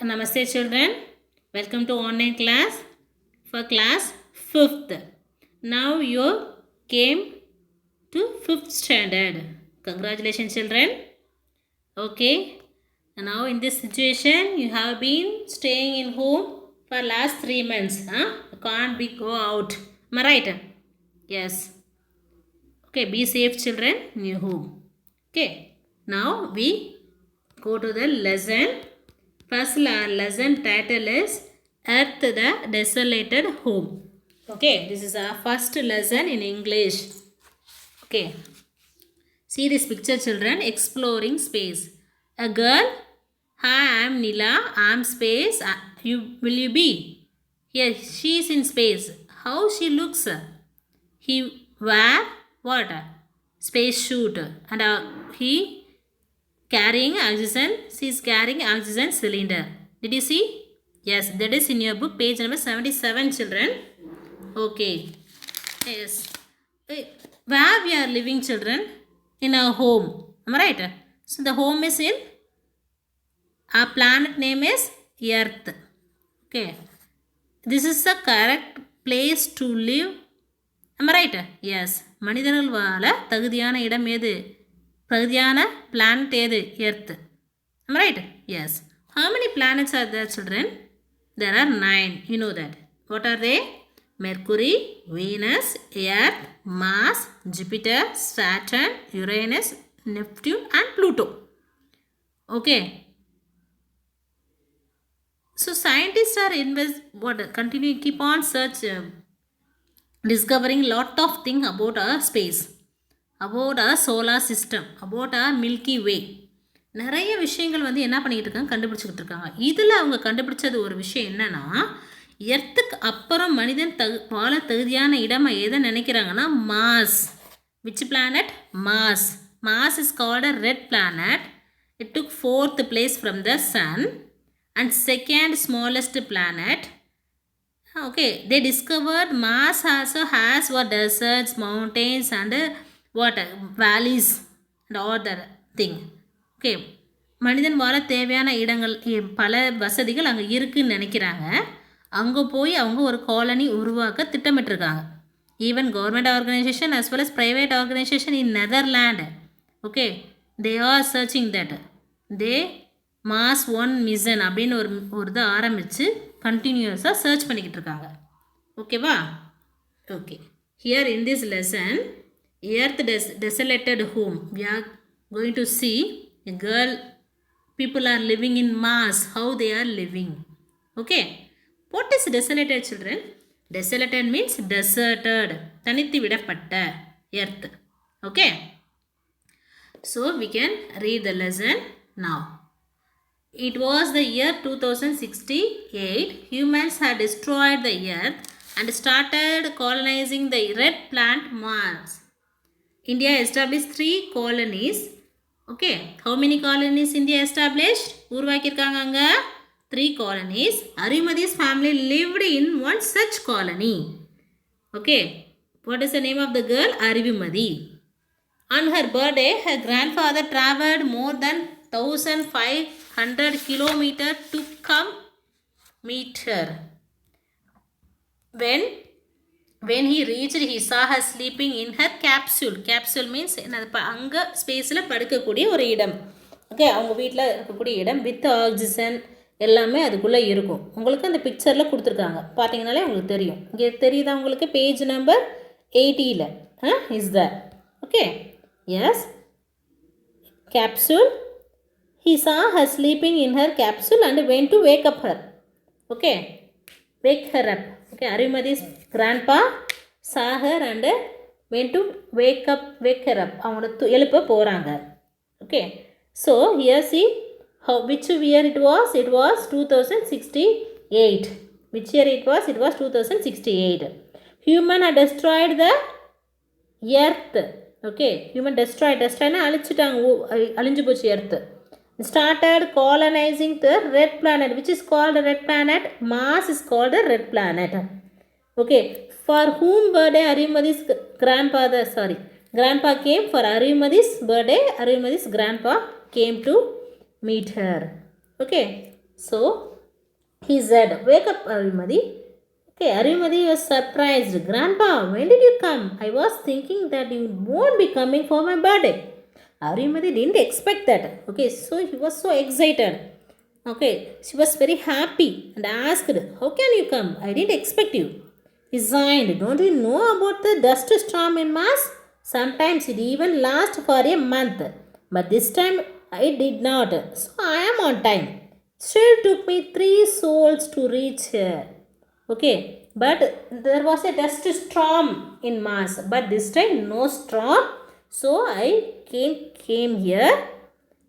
Namaste children, welcome to online class for class 5th. Now you came to 5th standard. Congratulations children. Okay, now in this situation you have been staying in home for last 3 months. You can't be go out. Am I right? Yes. Okay, be safe children in your home. Okay, now we go to the lesson. First lesson title is Earth the Desolated Home. Okay, this is our first lesson in English. Okay, see this picture children, exploring space. A girl, hi I am Nila, I am space, will you be? Here she is in space. How she looks? He wear what? Space suit and he carrying oxygen. She is carrying oxygen cylinder. Did you see? Yes, that is in your book, page number 77 children. Okay. Yes. Where we are living children? In our home. Am I right? So the home is in, our planet name is Earth. Okay. This is the correct place to live. Am I right? Yes. மனிதர்கள் வாழ தகுதியான இடம் எது? தகுதியான planet எது? Earth. Am I right? Yes. How many planets are there children? There are 9. You know that. What are they? Mercury, Venus, Earth, Mars, Jupiter, Saturn, Uranus, Neptune and Pluto. Okay. So scientists are continue keep on search, discovering lot of things about our space, about our solar system, about our Milky Way. நிறைய விஷயங்கள் வந்து என்ன பண்ணிக்கிட்டு இருக்காங்க, கண்டுபிடிச்சிக்கிட்டு இருக்காங்க. இதில் அவங்க கண்டுபிடிச்சது ஒரு விஷயம் என்னென்னா, எர்த்துக்கு அப்புறம் மனிதன் வாழ தகுதியான இடமா எதை நினைக்கிறாங்கன்னா mass. Which planet? Mass. Mass is called a red planet. It took 4th place from the sun and second smallest planet. Okay, they discovered Mars also has what deserts, mountains and what valleys and all that thing. Okay, மனிதன் வாழ தேவையான இடங்கள் பல வசதிகள் அங்கே இருக்குன்னு நினைக்கிறாங்க. அங்கே போய் அவங்க ஒரு காலனி உருவாக்க திட்டமிட்டிருக்காங்க. Even government organisation as well as private organization in Netherlands. Okay, they are searching that. They Mars 1 mission அப்படின்னு ஒரு இதை ஆரம்பித்து கண்டினியூஸாக சர்ச் பண்ணிக்கிட்டு இருக்காங்க. ஓகேவா? Okay, here in this lesson earth desolated home, we are going to see a girl, people are living in Mars, how they are living. Okay, what is desolated children? Desolated means deserted, தனித்து விடப்பட்ட earth. Okay, so we can read the lesson now. It was the year 2068. Humans had destroyed the earth and started colonizing the red planet Mars. India established 3 colonies. Okay, how many colonies India established? உருவாக்கியிருக்காங்க அங்கே 3 colonies. Arumati's family lived in one such colony. Okay, what is the name of the girl? Arumati. On her birthday, her grandfather traveled more than 1500 kilometers to come meet her. When he reached, he saw her sleeping in her capsule. Capsule means அங்கே ஸ்பேஸில் படுக்கக்கூடிய ஒரு இடம். Okay, அவங்க வீட்டில் இருக்கக்கூடிய இடம் with oxygen எல்லாமே அதுக்குள்ளே இருக்கும். உங்களுக்கு அந்த பிக்சரில் கொடுத்துருக்காங்க, பார்த்தீங்கனாலே உங்களுக்கு தெரியும். இங்கே தெரியுதா உங்களுக்கு? Page number 80 is the. Okay, yes, capsule. He saw her sleeping in her capsule and went to wake up her. Okay, wake her up. Okay, Arumati's grandpa saw her and went to wake her up. அவங்கள எழுப்ப போகிறாங்க. Okay, so here see which year it was? It was 2068. Which year it was? It was 2068. Human had destroyed the earth. Okay, human destroyed அழிச்சிட்டாங்க, அழிஞ்சு போச்சு earth. Started colonizing the red planet, which is called a red planet. Mars is called a red planet. Okay, for whom birthday Arumati's grandpa came for Arumati's birthday. Arumati's grandpa came to meet her. Okay, So he said, wake up, Arumadi. Okay, Arumadi was surprised. Grandpa, when did you come? I was thinking that you won't be coming for my birthday. Arumadi didn't expect that. Okay, so he was so excited. Okay, she was very happy and asked, how can you come? I didn't expect you. He signed, don't you know about the dust storm in Mars? Sometimes it even lasts for a month. But this time I did not. So I am on time. Still took me 3 souls to reach here. Okay, but there was a dust storm in Mars. But this time no storm. So I came here.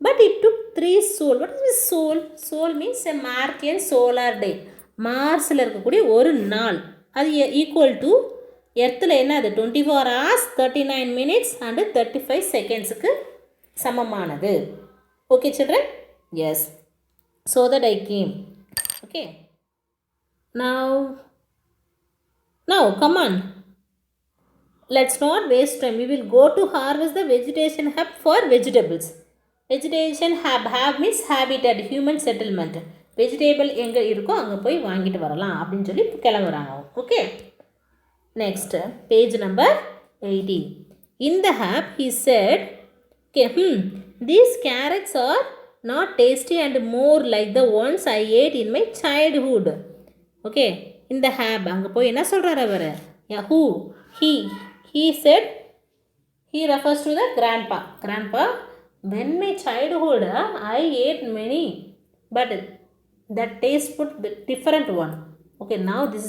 But it took 3 souls. What is this soul? Soul means a Martian solar day. மார்ஸில் இருக்கக்கூடிய ஒரு நாள் அது equal to எர்த்தில் என்ன அது 24 hours 39 minutes and 35 secondsக்கு சமமானது. Okay children? Yes. So that I came. Okay, now come on. Let's not waste time. We will go to harvest the vegetation hub for vegetables. Vegetation hub means habitat, human settlement. Vegetable எங்கே இருக்கோ அங்கே போய் வாங்கிட்டு வரலாம் அப்படின்னு சொல்லி கிளம்புறாங்க. Okay, next page number 80. In the hub he said, okay, these carrots are not tasty and more like the ones I ate in my childhood. Okay, in the hub அங்கே போய் என்ன சொல்கிறார் அவர்? who? He said, he refers to the grandpa. When my childhood I ate many, but that taste put different one. Okay, now this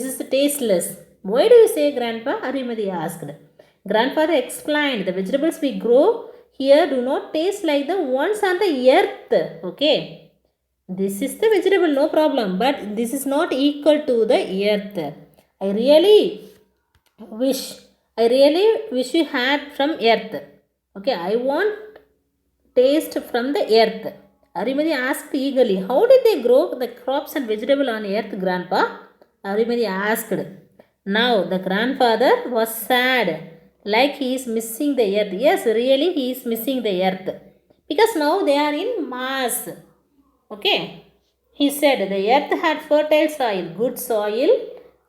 is tasteless. Why do you say, grandpa? Arumadi asked. Grandfather explained, the vegetables we grow here do not taste like the ones on the earth. Okay, this is the vegetable, no problem, but this is not equal to the earth. I really wish you had from earth. Okay, I want taste from the earth. Arumadi asked eagerly, how did they grow the crops and vegetable on earth, grandpa? Arumadi asked. Now the grandfather was sad, like he is missing the earth. Yes, really he is missing the earth, because now they are in Mars. Okay, he said the earth had fertile soil, good soil,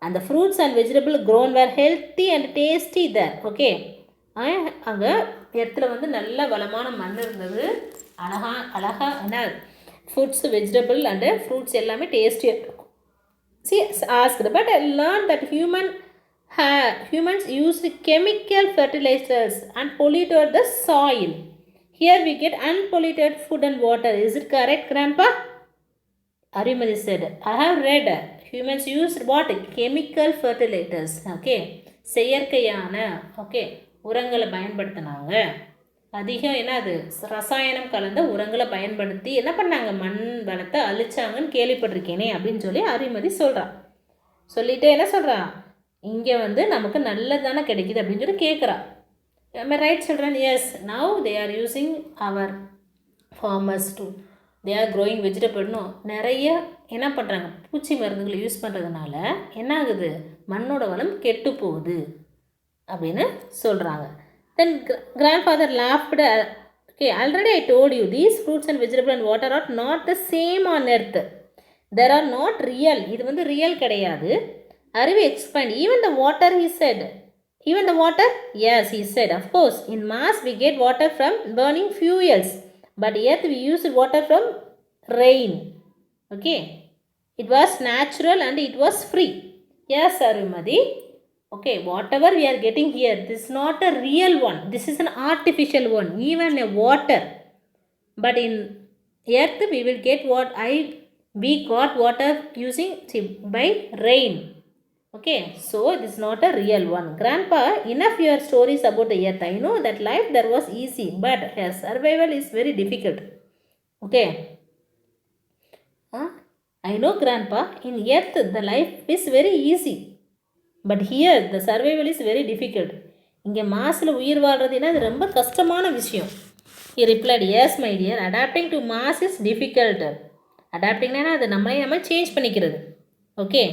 and the fruits and vegetables grown were healthy and tasty there. Okay, அங்கே இடத்துல வந்து நல்ல வளமான மண் இருந்தது, அழகா என்ன foods vegetable and fruits எல்லாமே டேஸ்டியாக இருக்கும். See, asked, but I learned that humans used chemical fertilizers and polluted the soil. Here we get unpolluted food and water. Is it correct, grandpa? Arumadi said, I have read humans used what? Chemical fertilizers. Okay, செயற்கையான உரங்களை பயன்படுத்தினாங்க. அதிகம் என்னது ரசாயனம் கலந்த உரங்களை பயன்படுத்தி என்ன பண்ணாங்க, மண் வளத்தை அழிச்சாங்கன்னு கேள்விப்பட்டிருக்கேனே அப்படின்னு சொல்லி அருமதி சொல்கிறான். சொல்லிட்டு என்ன சொல்கிறான், இங்கே வந்து நமக்கு நல்லதானே கிடைக்குது அப்படின்னு சொல்லி கேட்குறான். Right children? Yes, now they are using our farmers to they are growing வெஜிடபிள்னு நிறைய என்ன பண்ணுறாங்க, பூச்சி மருந்துகளை யூஸ் பண்ணுறதுனால என்ன ஆகுது, மண்ணோட வளம் கெட்டு போகுது அப்படின்னு சொல்கிறாங்க. Then grandfather laughed. Okay, already I told you, these fruits and vegetables and water are not the same on earth. They are not real. இது வந்து ரியல் கிடையாது. Aruvi explained. Even the water, he said. Even the water? Yes, he said. Of course, in Mars we get water from burning fuels. But earth we use water from rain. Okay. It was natural and it was free. Yes, Arumadi. Okay, whatever we are getting here, this is not a real one. This is an artificial one, even a water. But in earth, we will get we got water using by rain. Okay, so this is not a real one. Grandpa, enough your stories about the earth. I know that life there was easy, but survival is very difficult. Okay. I know, grandpa, in earth the life is very easy. But here the survival is very difficult. இங்கே மாஸில் உயிர் வாழ்கிறதுனா அது ரொம்ப கஷ்டமான விஷயம். He replied, yes my dear, adapting to Mars is difficult. அடாப்டிங்னா அது நம்ம சேஞ்ச் பண்ணிக்கிறது. ஓகே,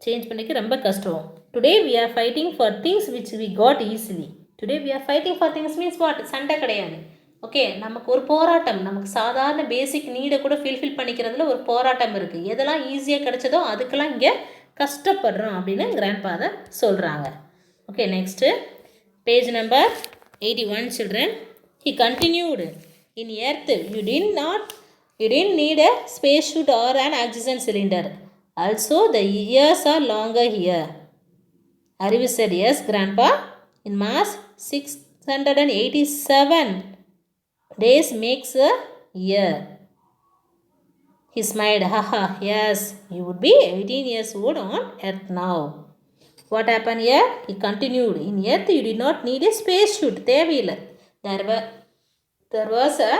சேஞ்ச் பண்ணிக்க ரொம்ப கஷ்டம். Today we are fighting for things which we got easily. Today we are fighting for things means what? சண்டை கிடையாது. Okay, நமக்கு ஒரு போராட்டம், நமக்கு சாதாரண பேசிக் நீடை கூட ஃபில்ஃபில் பண்ணிக்கிறதுல ஒரு போராட்டம் இருக்குது. எதெல்லாம் ஈஸியாக கிடைச்சதோ அதுக்கெல்லாம் இங்கே கஷ்டப்படுறோம் அப்படின்னு கிராண்ட்ஃபாதர் சொல்கிறாங்க. Okay, next page number 81 children. He continued, in earth you didn't need a spacesuit or an oxygen cylinder. Also the years are longer here. Arivu said, yes grandpa, in Mars 687 days makes a year. He smiled, haha, yes, you would be 18 years old on earth now. What happened here? He continued, in earth you did not need a spacesuit. தேவையில்லை. There was a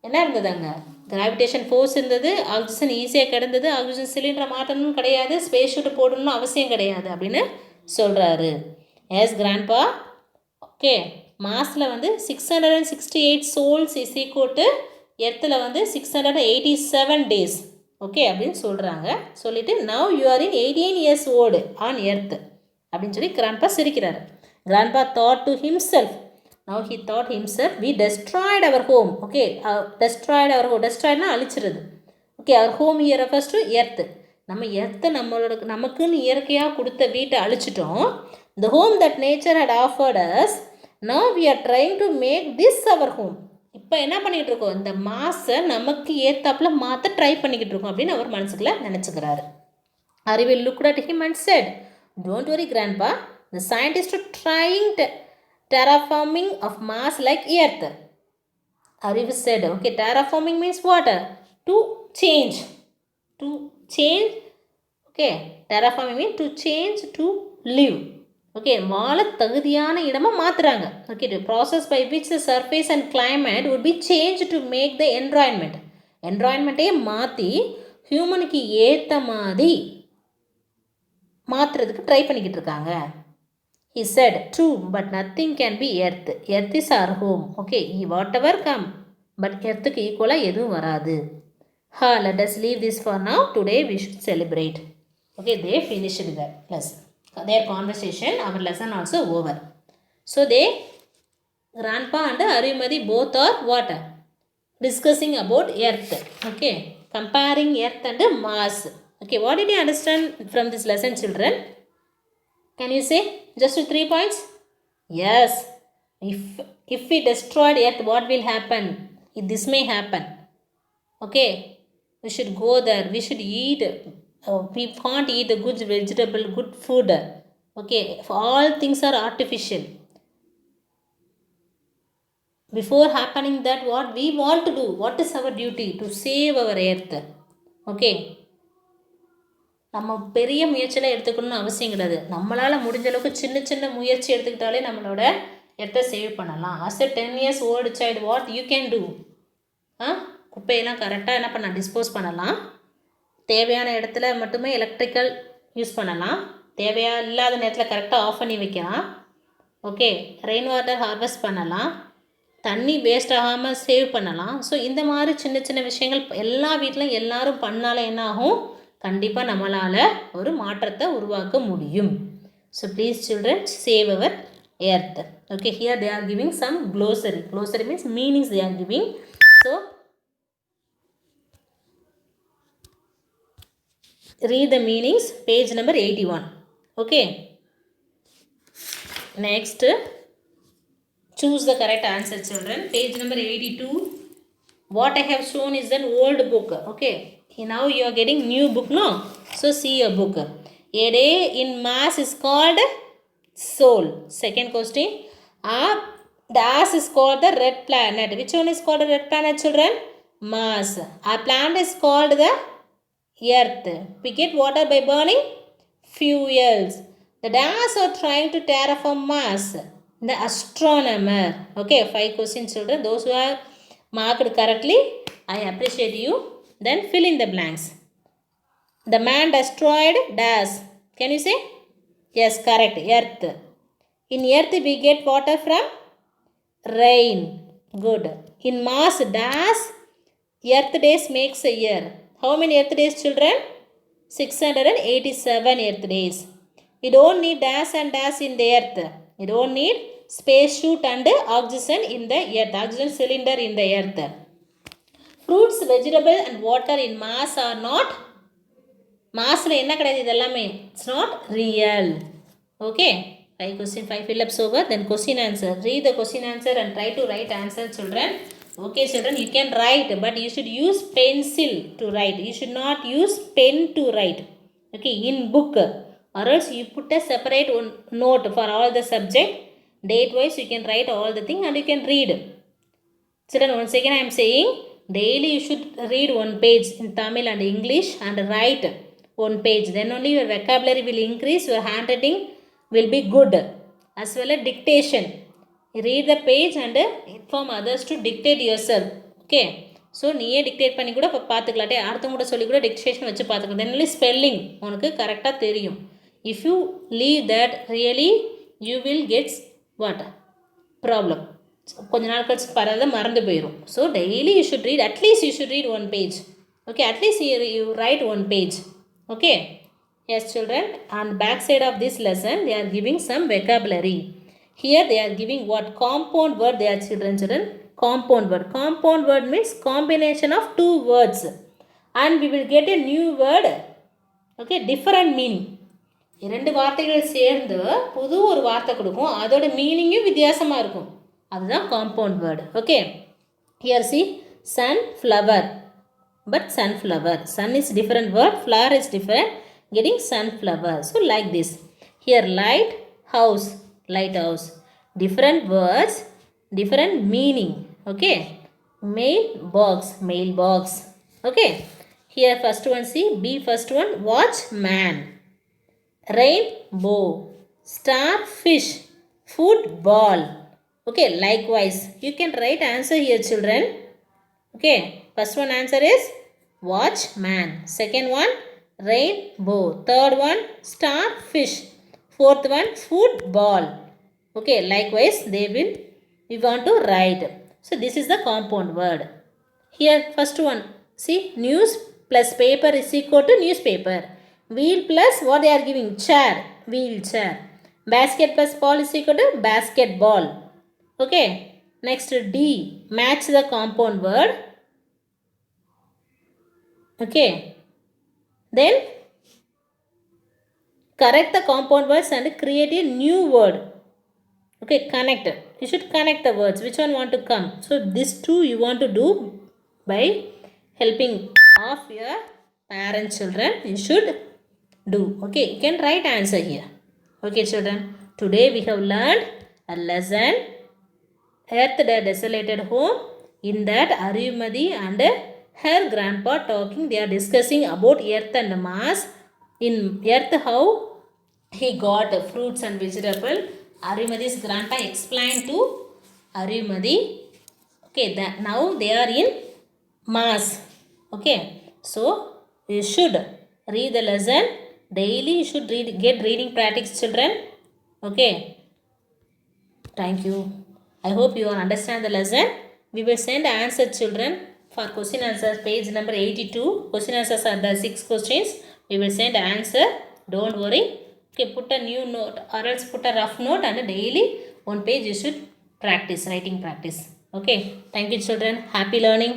என்ன இருந்ததுங்க, gravitation force இருந்தது, oxygen ஈஸியாக கிடந்தது, oxygen சிலிண்டரை மாட்டணும்னு கிடையாது, space shoot போடணும்னு அவசியம் கிடையாது அப்படின்னு சொல்கிறாரு. Yes grandpa. ஓகே, மாஸில் 668 சோல்ஸ் இஸ் ஈக்குவல் டு எர்த்தில் 687 டேஸ். ஓகே அப்படின்னு சொல்கிறாங்க. சொல்லிவிட்டு now you are in 18 years old on earth அப்படின்னு சொல்லி கிராண்ட்பா சிரிக்கிறார். Grandpa thought to himself, now he thought himself, we destroyed our home. Okay, destroyed our home. Destroyedனா அழிச்சிருது. Okay, our home here refers to earth. நம்ம எர்த்தை நமக்குன்னு இயற்கையாக கொடுத்த வீட்டை அழிச்சிட்டோம். the home that nature had offered us, now we are trying to make this our home. இப்போ என்ன பண்ணிகிட்டு இருக்கோம், இந்த மாஸை நமக்கு ஏத்தாப்புல மாற்ற ட்ரை பண்ணிக்கிட்டு இருக்கோம் அப்படின்னு அவர் மனசுக்குள்ள நினச்சிக்கிறாரு. Arivu looked at him and said, don't worry grandpa, the scientists are trying terraforming of Mars like earth. Arivu said, okay, terraforming means what? To change. Okay, terraforming means to change, to live. Okay, வாழ தகுதியான இடமா மாத்துறாங்க. Okay, the process by which the surface and climate would be changed to make the environment மாற்றி ஹியூமனுக்கு ஏற்ற மாதிரி மாற்றுறதுக்கு try பண்ணிக்கிட்டு இருக்காங்க. He said, true, but nothing can be earth. Earth is our home. Okay, whatever come, but earthக்கு ஈக்குவலாக எதுவும் வராது. Let us leave this for now. Today we should celebrate. Okay, they finished their lesson. Their conversation, our lesson also over. So they, grandpa and Arivumadi both are what? Discussing about earth. Okay, comparing earth and Mars. Okay, what did you understand from this lesson, children? Can you say just 3 points? Yes. If we destroyed earth, what will happen? This may happen. Okay, we should go there. We should eat. We can't eat the good vegetable, good food. Okay, all things are artificial. Before happening that, what we want to do? What is our duty? To save our earth. Okay. நம்ம பெரிய முயற்சியெல்லாம் எடுத்துக்கணும்னு அவசியம் கிடையாது. நம்மளால் முடிஞ்ச அளவுக்கு சின்ன சின்ன முயற்சி எடுத்துக்கிட்டாலே நம்மளோட எர்த்தை சேவ் பண்ணலாம். As a 10 years old child, what you can do? குப்பையெல்லாம் கரெக்டாக என்ன பண்ணலாம், டிஸ்போஸ் பண்ணலாம். தேவையான இடத்துல மட்டுமே எலக்ட்ரிக்கல் யூஸ் பண்ணலாம். இல்லாத நேரத்தில் கரெக்டாக ஆஃப் பண்ணி வைக்கலாம். ஓகே, ரெயின் வாட்டர் ஹார்வெஸ்ட் பண்ணலாம். தண்ணி வேஸ்ட் ஆகாமல் சேவ் பண்ணலாம். ஸோ இந்த மாதிரி சின்ன சின்ன விஷயங்கள் எல்லா வீட்டிலும் எல்லோரும் பண்ணாலே என்ன ஆகும், கண்டிப்பாக நம்மளால் ஒரு மாற்றத்தை உருவாக்க முடியும். So please children, save our earth. Okay, here they are giving some glossary. Glossary means meanings they are giving. So read the meanings, page number 81. Okay, next choose the correct answer, children. Page number 82. What I have shown is an old book. Okay, now you are getting new book, no? So see your book. A day in Mars is called Sol. Second question, Das is called the red planet. Which one is called the red planet, children? Mars. Our planet is called the Earth. We get water by burning fuels. The Das are trying to terraform Mars. The astronomer. Okay, 5 questions, children. Those who are marked correctly, I appreciate you. Then fill in the blanks. The man destroyed Das. Can you say? Yes, correct. Earth. In earth we get water from rain. Good. In Mars, Das earth days makes a year. How many earth days, children? 687 earth days. We don't need Das and Das in the earth. We don't need spacesuit and oxygen in the earth, oxygen cylinder in the earth. Fruits, vegetable and water in mass are not, massல என்ன கிடையாது இது எல்லாமே, it's not real. Okay, 5 question 5 fill-ups over, then question answer. Read the question answer and try to write answer, children. Okay children, you can write but you should use pencil to write, you should not use pen to write. Okay, in book, or else you put a separate one note for all the subject, date wise you can write all the thing and you can read. Children, once again I am saying daily you should read one page in Tamil and English and write one page, then only your vocabulary will increase, your handwriting will be good, as well as dictation. Read the page and inform others to dictate yourself. Okay, so நீயே dictate பண்ணி கூட இப்போ பார்த்துக்கலாட்டே, அடுத்தவங்க கூட சொல்லி கூட dictation வச்சு பார்த்துக்கலாம். தென் ஒன்லி ஸ்பெல்லிங் உனக்கு கரெக்டாக தெரியும். If you leave that really you will gets what problem. கொஞ்ச நாள் கழிச்சு பரவாயில்ல மறந்து போயிடும். So daily you should read, at least you should read one page. Okay, at least you right one page. Okay, yes children, on back side of this lesson they are giving some vocabulary. Here they are giving what compound word they are children. Compound word means combination of two words and we will get a new word. Okay, different meaning. இரண்டு வார்த்தைகள் சேர்ந்து புது ஒரு வார்த்தை கொடுக்கும், அதோட மீனிங்கும் வித்தியாசமா இருக்கும், அதுதான் compound word. Okay, here see sunflower, but sunflower, sun is different word, flower is different, getting sunflower. So like this. Here lighthouse, different words, different meaning. Okay, mailbox. Okay, here first one see B, first one watchman, rainbow, starfish, football. Okay, likewise you can write answer here children. Okay, first one answer is watchman, second one rainbow, third one starfish, fourth one football. Okay, likewise we want to write. So this is the compound word. Here first one see news plus paper is equal to newspaper, wheel plus what they are giving chair, wheelchair, basket plus ball is equal to basketball. Okay, next D, match the compound word. Okay, then correct the compound words and create a new word. Okay, connect, you should connect the words, which one want to come. So these two you want to do by helping of your parents, children, you should do. Okay, you can write answer here. Okay children, today we have learned a lesson, Earth the desolated home. In that Ariyumadi and her grandpa talking, they are discussing about earth and Mars. In earth how he got fruits and vegetable, Ariyumadi's grandpa explained to Ariyumadi. Okay, that now they are in Mars. Okay, so you should read the lesson daily, you should get reading practice children. Okay, thank you. I hope you understand the lesson. We will send answer children for question answers page number 82. Question answers are the 6 questions. We will send answer. Don't worry. Okay, put a new note or else put a rough note and daily one page you should practice, writing practice. Okay, thank you children. Happy learning.